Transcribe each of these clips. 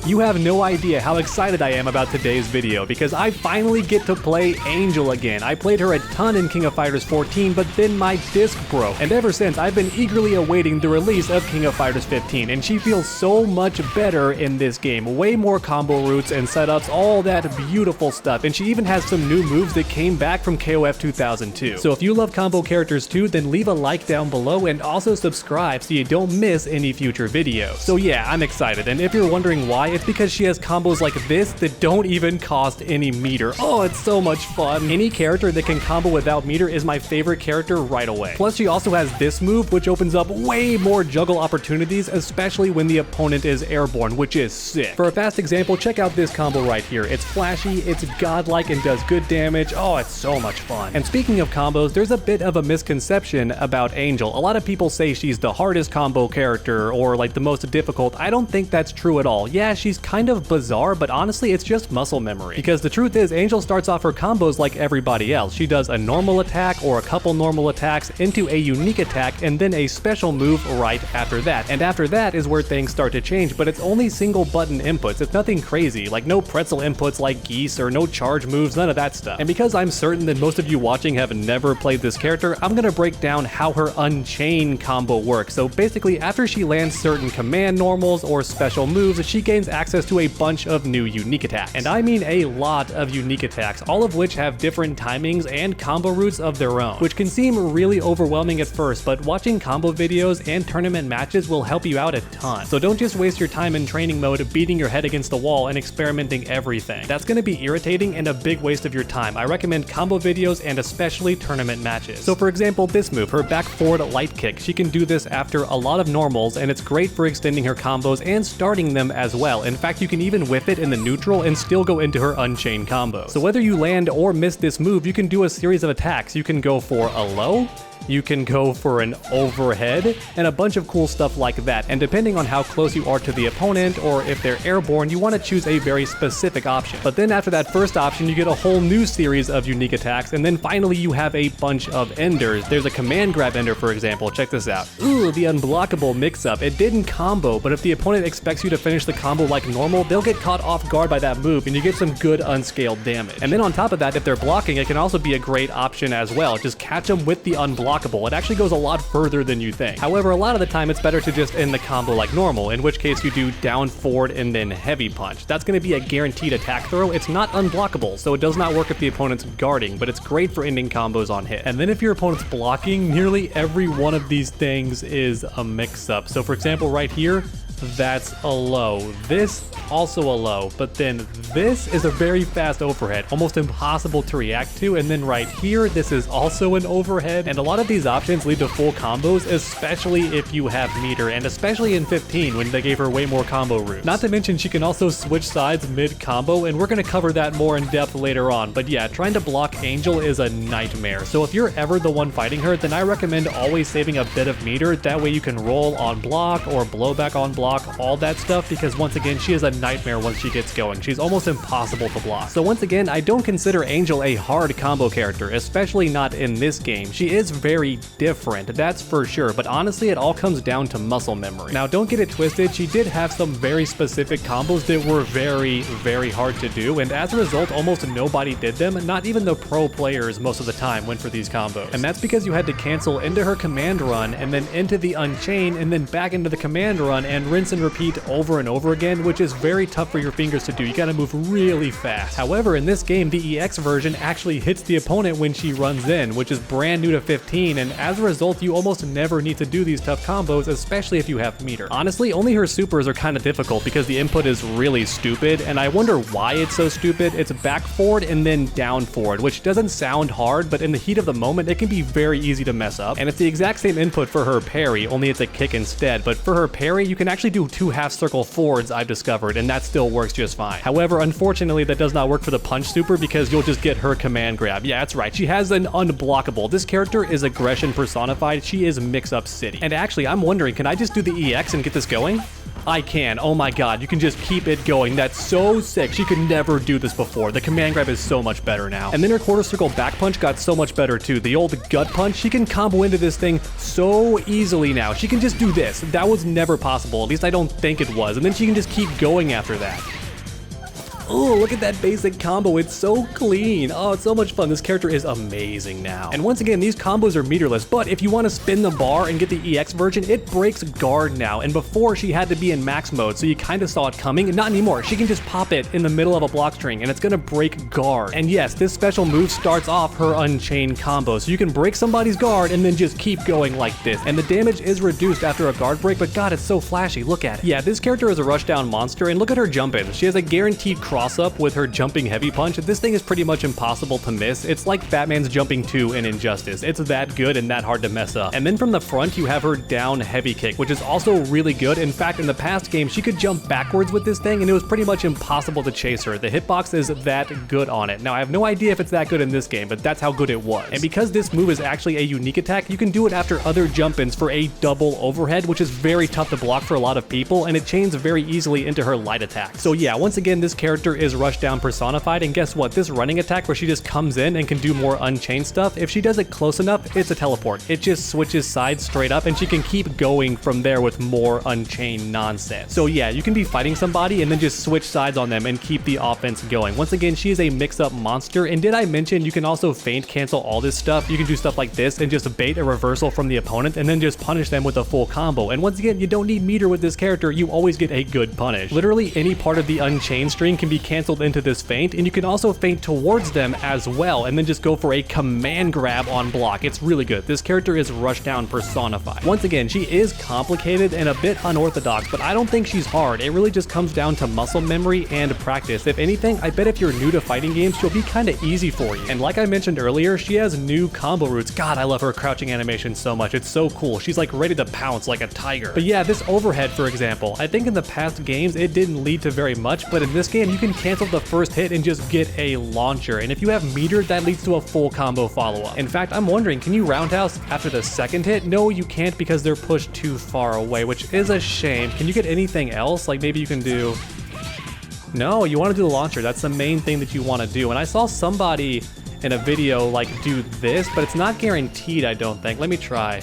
You have no idea how excited I am about today's video because I finally get to play Angel again. I played her a ton in King of Fighters 14, but then my disc broke. And ever since, I've been eagerly awaiting the release of King of Fighters 15, and she feels so much better in this game. Way more combo routes and setups, all that beautiful stuff. And she even has some new moves that came back from KOF 2002. So if you love combo characters too, then leave a like down below and also subscribe so you don't miss any future videos. So yeah, I'm excited, and if you're wondering why, it's because she has combos like this that don't even cost any meter. Oh, it's so much fun. Any character that can combo without meter is my favorite character right away. Plus she also has this move which opens up way more juggle opportunities, especially when the opponent is airborne, which is sick. For a fast example, check out this combo right here. It's flashy, it's godlike, and does good damage. Oh, it's so much fun. And speaking of combos, there's a bit of a misconception about Angel. A lot of people say she's the hardest combo character or like the most difficult. I don't think that's true at all. Yeah, she's kind of bizarre, but honestly it's just muscle memory. Because the truth is, Angel starts off her combos like everybody else. She does a normal attack or a couple normal attacks into a unique attack and then a special move right after that. And after that is where things start to change, but it's only single button inputs. It's nothing crazy, like no pretzel inputs like Geese or no charge moves, none of that stuff. And because I'm certain that most of you watching have never played this character, I'm gonna break down how her Unchained combo works. So basically, after she lands certain command normals or special moves, she gains access to a bunch of new unique attacks. And I mean a lot of unique attacks, all of which have different timings and combo routes of their own, which can seem really overwhelming at first, but watching combo videos and tournament matches will help you out a ton. So don't just waste your time in training mode beating your head against the wall and experimenting everything. That's gonna be irritating and a big waste of your time. I recommend combo videos and especially tournament matches. So for example, this move, her back forward light kick. She can do this after a lot of normals, and it's great for extending her combos and starting them as well. In fact, you can even whiff it in the neutral and still go into her Unchained combo. So whether you land or miss this move, you can do a series of attacks. You can go for a low, you can go for an overhead, and a bunch of cool stuff like that. And depending on how close you are to the opponent, or if they're airborne, you want to choose a very specific option. But then after that first option, you get a whole new series of unique attacks, and then finally you have a bunch of enders. There's a command grab ender, for example. Check this out. Ooh, the unblockable mix-up. It didn't combo, but if the opponent expects you to finish the combo like normal, they'll get caught off guard by that move, and you get some good unscaled damage. And then on top of that, if they're blocking, it can also be a great option as well. Just catch them with the unblockable. It actually goes a lot further than you think. However, a lot of the time it's better to just end the combo like normal, in which case you do down forward and then heavy punch. That's going to be a guaranteed attack throw. It's not unblockable, so it does not work if the opponent's guarding, but it's great for ending combos on hit. And then if your opponent's blocking, nearly every one of these things is a mix-up. So for example, right here, that's a low. This also a low, but then this is a very fast overhead, almost impossible to react to. And then right here, this is also an overhead. And a lot of these options lead to full combos, especially if you have meter, and especially in 15 when they gave her way more combo routes. Not to mention she can also switch sides mid combo, and we're gonna cover that more in depth later on. But yeah, trying to block Angel is a nightmare. So if you're ever the one fighting her, then I recommend always saving a bit of meter. That way you can roll on block or blow back on block, all that stuff, because once again, she is a nightmare once she gets going. She's almost impossible to block. So once again, I don't consider Angel a hard combo character, especially not in this game. She is very different, that's for sure, but honestly, it all comes down to muscle memory. Now, don't get it twisted, she did have some very specific combos that were very, very hard to do, and as a result, almost nobody did them. Not even the pro players most of the time went for these combos. And that's because you had to cancel into her command run, and then into the Unchained, and then back into the command run, and rinse and repeat over and over again, which is very tough for your fingers to do. You gotta move really fast. However, in this game, the EX version actually hits the opponent when she runs in, which is brand new to 15, and as a result, you almost never need to do these tough combos, especially if you have meter. Honestly, only her supers are kind of difficult because the input is really stupid, and I wonder why it's so stupid. It's back forward and then down forward, which doesn't sound hard, but in the heat of the moment, it can be very easy to mess up. And it's the exact same input for her parry, only it's a kick instead, but for her parry, you can actually do 2 half circle forwards, I've discovered, and that still works just fine. However, unfortunately, that does not work for the punch super because you'll just get her command grab. Yeah, that's right. She has an unblockable. This character is aggression personified. She is mix-up city. And actually, I'm wondering, can I just do the EX and get this going? I can. Oh my god, you can just keep it going. That's so sick. She could never do this before. The command grab is so much better now. And then her quarter circle back punch got so much better too. The old gut punch, she can combo into this thing so easily now. She can just do this. That was never possible. At least I don't think it was. And then she can just keep going after that. Oh, look at that basic combo. It's so clean. Oh, it's so much fun. This character is amazing now. And once again, these combos are meterless, but if you want to spin the bar and get the EX version, it breaks guard now. And before, she had to be in max mode, so you kind of saw it coming. Not anymore. She can just pop it in the middle of a block string, and it's going to break guard. And yes, this special move starts off her Unchained combo, so you can break somebody's guard and then just keep going like this. And the damage is reduced after a guard break, but god, it's so flashy. Look at it. Yeah, this character is a rushdown monster, and look at her jump-in. She has a guaranteed cross up with her jumping heavy punch. This thing is pretty much impossible to miss. It's like Batman's jumping 2 in Injustice. It's that good and that hard to mess up. And then from the front, you have her down heavy kick, which is also really good. In fact, in the past game, she could jump backwards with this thing, and it was pretty much impossible to chase her. The hitbox is that good on it. Now, I have no idea if it's that good in this game, but that's how good it was. And because this move is actually a unique attack, you can do it after other jump-ins for a double overhead, which is very tough to block for a lot of people, and it chains very easily into her light attack. So yeah, once again, this character is Rushdown personified, and guess what? This running attack where she just comes in and can do more Unchained stuff, if she does it close enough, it's a teleport. It just switches sides straight up, and she can keep going from there with more Unchained nonsense. So yeah, you can be fighting somebody and then just switch sides on them and keep the offense going. Once again, she is a mix-up monster, and did I mention you can also feint cancel all this stuff? You can do stuff like this and just bait a reversal from the opponent and then just punish them with a full combo. And once again, you don't need meter with this character, you always get a good punish. Literally any part of the Unchained string can be canceled into this feint, and you can also feint towards them as well and then just go for a command grab on block. It's really good. This character is Rushdown personified. Once again, she is complicated and a bit unorthodox, but I don't think she's hard. It really just comes down to muscle memory and practice. If anything, I bet if you're new to fighting games, she'll be kind of easy for you. And like I mentioned earlier, she has new combo routes. God, I love her crouching animation so much. It's so cool. She's like ready to pounce like a tiger. But yeah, this overhead, for example, I think in the past games, it didn't lead to very much, but in this game, you can cancel the first hit and just get a launcher. And if you have meter, that leads to a full combo follow-up. In fact, I'm wondering, can you roundhouse after the second hit? No, you can't because they're pushed too far away, which is a shame. Can you get anything else? Like maybe you can do... No, you want to do the launcher. That's the main thing that you want to do. And I saw somebody in a video like do this, but it's not guaranteed, I don't think. Let me try.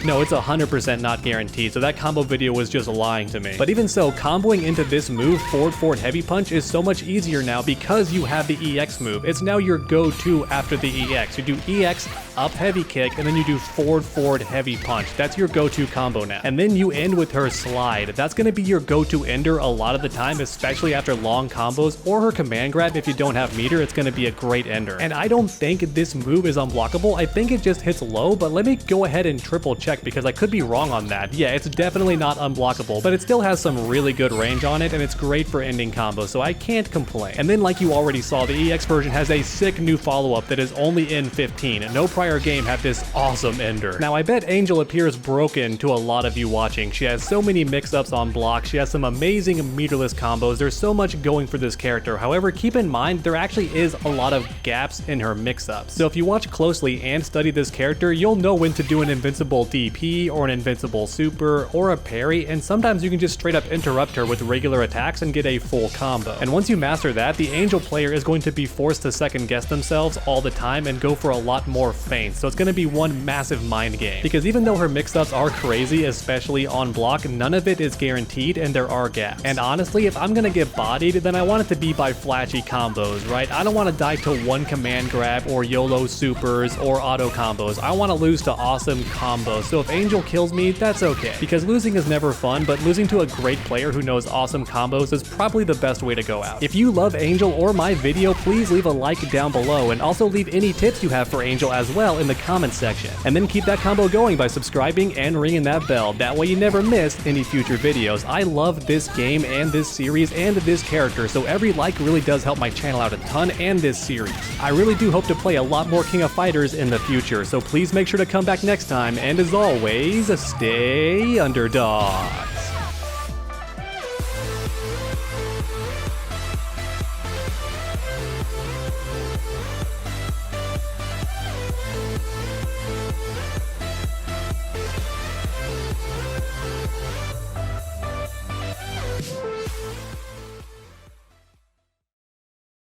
No, it's 100% not guaranteed, so that combo video was just lying to me. But even so, comboing into this move, forward heavy punch, is so much easier now because you have the EX move. It's now your go-to after the EX. You do EX, up heavy kick, and then you do forward heavy punch. That's your go-to combo now. And then you end with her slide. That's gonna be your go-to ender a lot of the time, especially after long combos, or her command grab. If you don't have meter, it's gonna be a great ender. And I don't think this move is unblockable. I think it just hits low, but let me go ahead and triple check because I could be wrong on that. Yeah, it's definitely not unblockable, but it still has some really good range on it, and it's great for ending combos, so I can't complain. And then like you already saw, the EX version has a sick new follow-up that is only in 15, and no prior game had this awesome ender. Now I bet Angel appears broken to a lot of you watching. She has so many mix-ups on block, she has some amazing meterless combos, there's so much going for this character. However, keep in mind, there actually is a lot of gaps in her mix-ups. So if you watch closely and study this character, you'll know when to do an invincible DP, or an invincible super, or a parry, and sometimes you can just straight up interrupt her with regular attacks and get a full combo. And once you master that, the Angel player is going to be forced to second guess themselves all the time and go for a lot more feints, so it's going to be one massive mind game. Because even though her mix-ups are crazy, especially on block, none of it is guaranteed and there are gaps. And honestly, if I'm going to get bodied, then I want it to be by flashy combos, right? I don't want to die to one command grab or YOLO supers or auto combos. I want to lose to awesome combos. So if Angel kills me, that's okay. Because losing is never fun, but losing to a great player who knows awesome combos is probably the best way to go out. If you love Angel or my video, please leave a like down below, and also leave any tips you have for Angel as well in the comments section. And then keep that combo going by subscribing and ringing that bell. That way you never miss any future videos. I love this game and this series and this character, so every like really does help my channel out a ton and this series. I really do hope to play a lot more King of Fighters in the future, so please make sure to come back next time, and as always, stay underdog.